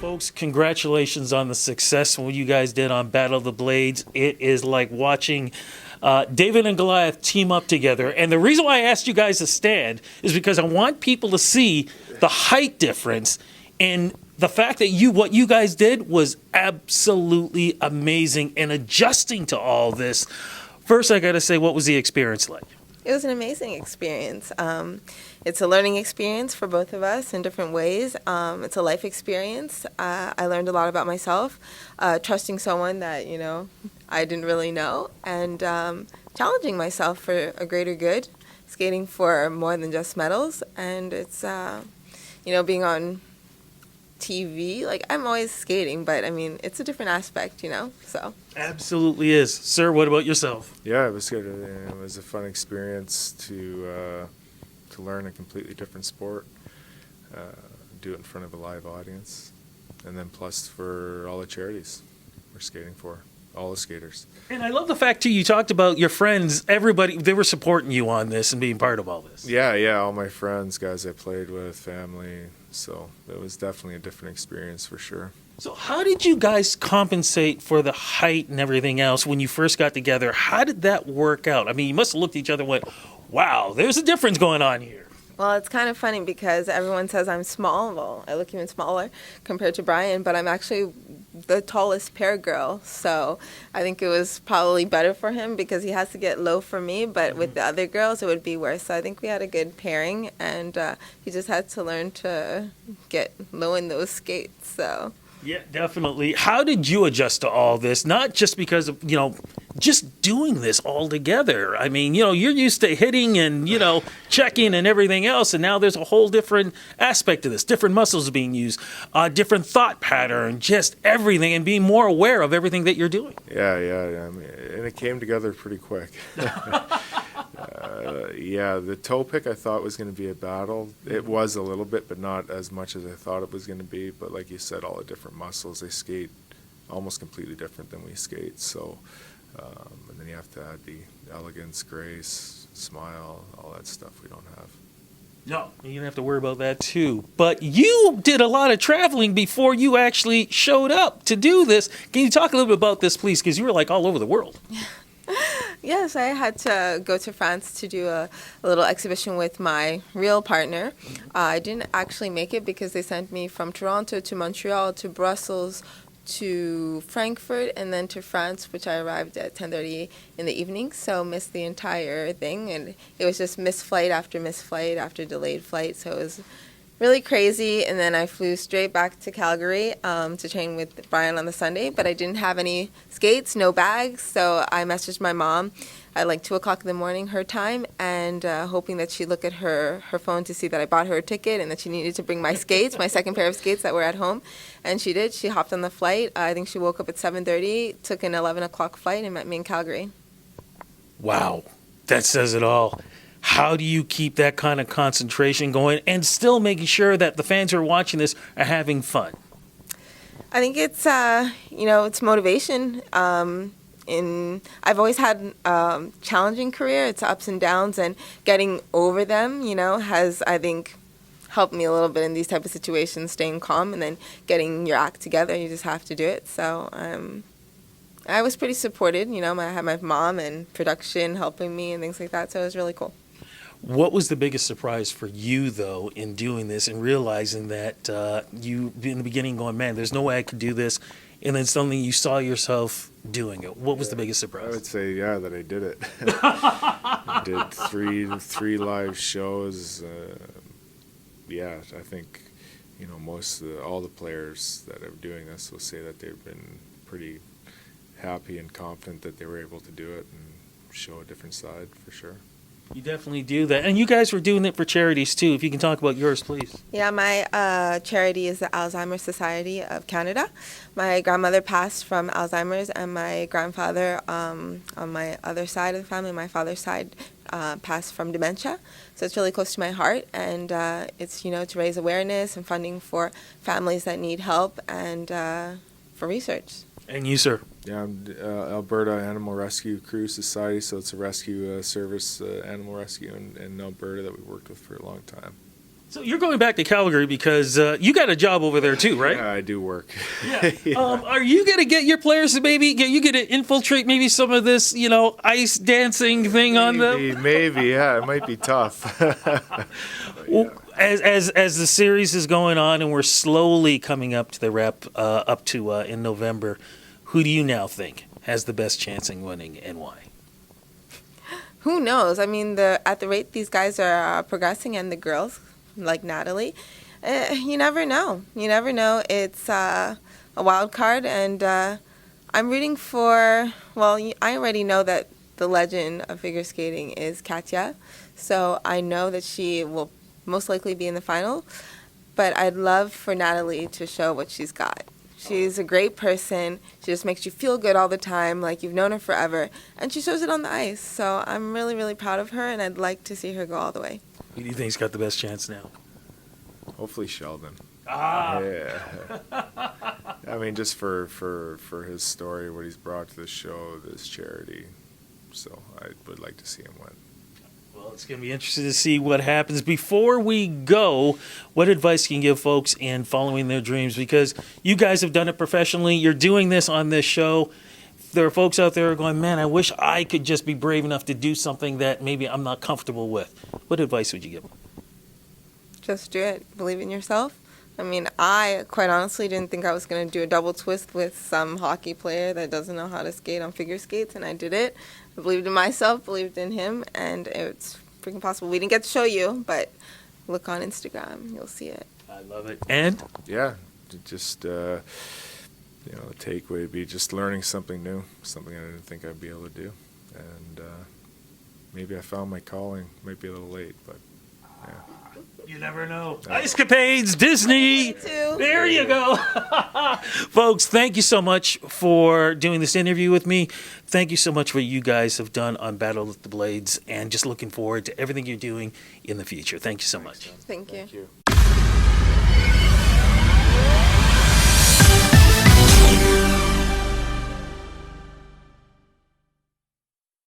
Folks, congratulations on the success what you guys did on Battle of the Blades. It is like watching David and Goliath team up together. And the reason why I asked you guys to stand is because I want people to see the height difference, and the fact that what you guys did was absolutely amazing in adjusting to all this. First, I got to say, what was the experience like? It was an amazing experience. It's a learning experience for both of us in different ways. It's a life experience. I learned a lot about myself, trusting someone that, I didn't really know, and challenging myself for a greater good, skating for more than just medals. And it's, being on TV, like I'm always skating, but I mean, it's a different aspect, so. Absolutely is. Sir, what about yourself? Yeah, it was good. It was a fun experience to learn a completely different sport, do it in front of a live audience, and then plus for all the charities we're skating for, all the skaters. And I love the fact, too, you talked about your friends, everybody, they were supporting you on this and being part of all this. Yeah, all my friends, guys I played with, family, so it was definitely a different experience for sure. So how did you guys compensate for the height and everything else when you first got together? How did that work out? I mean, you must have looked at each other and went, wow, there's a difference going on here. Well, it's kind of funny because everyone says I'm small. Well, I look even smaller compared to Brian, but I'm actually the tallest pair girl. So I think it was probably better for him because he has to get low for me, but with the other girls it would be worse. So I think we had a good pairing, and he just had to learn to get low in those skates. So. Yeah, definitely. How did you adjust to all this? Not just because of, just doing this all together. I mean, you're used to hitting and, checking and everything else, and now there's a whole different aspect to this. Different muscles being used, different thought pattern, just everything, and being more aware of everything that you're doing. Yeah. I mean, and it came together pretty quick. The toe pick I thought was going to be a battle. It was a little bit, but not as much as I thought it was going to be. But like you said, all the different muscles, they skate almost completely different than we skate. So, and then you have to add the elegance, grace, smile, all that stuff we don't have. No, you don't have to worry about that too. But you did a lot of traveling before you actually showed up to do this. Can you talk a little bit about this, please? Because you were like all over the world. Yes, I had to go to France to do a little exhibition with my real partner. I didn't actually make it because they sent me from Toronto to Montreal to Brussels to Frankfurt and then to France, which I arrived at 10:30 in the evening, so missed the entire thing. And it was just missed flight after delayed flight, so it was really crazy. And then I flew straight back to Calgary to train with Brian on the Sunday, but I didn't have any skates, no bags, so I messaged my mom at like 2 o'clock in the morning, her time, and hoping that she'd look at her phone to see that I bought her a ticket and that she needed to bring my skates, my second pair of skates that were at home. And she did. She hopped on the flight. I think she woke up at 7:30, took an 11 o'clock flight, and met me in Calgary. Wow, that says it all. How do you keep that kind of concentration going and still making sure that the fans who are watching this are having fun? I think it's, it's motivation. I've always had a challenging career. It's ups and downs, and getting over them, has, I think, helped me a little bit in these type of situations, staying calm and then getting your act together. You just have to do it. So I was pretty supported. I had my mom and production helping me and things like that, so it was really cool. What was the biggest surprise for you, though, in doing this and realizing that you, in the beginning, going, man, there's no way I could do this, and then suddenly you saw yourself doing it? What was the biggest surprise? I would say, that I did it. I did three live shows. I think, all the players that are doing this will say that they've been pretty happy and confident that they were able to do it and show a different side for sure. You definitely do that. And you guys were doing it for charities, too. If you can talk about yours, please. Yeah, my charity is the Alzheimer's Society of Canada. My grandmother passed from Alzheimer's, and my grandfather, on my other side of the family, my father's side, passed from dementia. So it's really close to my heart, and it's, to raise awareness and funding for families that need help and for research. And you, sir? Yeah, I'm Alberta Animal Rescue Crew Society, so it's a rescue service, animal rescue in Alberta that we've worked with for a long time. So you're going back to Calgary because you got a job over there too, right? Yeah, I do work. Yeah. Are you going to get your players to maybe you going to infiltrate maybe some of this, ice dancing thing on them? Maybe, yeah, it might be tough. Well, as the series is going on and we're slowly coming up to the in November, who do you now think has the best chance in winning and why? Who knows? I mean, at the rate these guys are progressing, and the girls, like Natalie, you never know. You never know. It's a wild card, and I'm rooting for. Well, I already know that the legend of figure skating is Katya, so I know that she will most likely be in the final. But I'd love for Natalie to show what she's got. She's a great person. She just makes you feel good all the time, like you've known her forever. And she shows it on the ice. So I'm really, really proud of her, and I'd like to see her go all the way. Who do you think's got the best chance now? Hopefully Sheldon. Ah. Yeah. I mean, just for his story, what he's brought to the show, this charity. So I would like to see him win. Well, it's going to be interesting to see what happens. Before we go, what advice can you give folks in following their dreams? Because you guys have done it professionally. You're doing this on this show. There are folks out there who are going, man, I wish I could just be brave enough to do something that maybe I'm not comfortable with. What advice would you give them? Just do it. Believe in yourself. I mean, I quite honestly didn't think I was going to do a double twist with some hockey player that doesn't know how to skate on figure skates, and I did it. I believed in myself, believed in him, and it's freaking possible. We didn't get to show you, but look on Instagram. You'll see it. I love it. And? Yeah, just, the takeaway would be just learning something new, something I didn't think I'd be able to do. And maybe I found my calling. Might be a little late, but yeah. You never know. Icecapades, Disney. Me too. There you go. Folks, thank you so much for doing this interview with me. Thank you so much for what you guys have done on Battle of the Blades, and just looking forward to everything you're doing in the future. Thank you so much. Thank you. Thank you.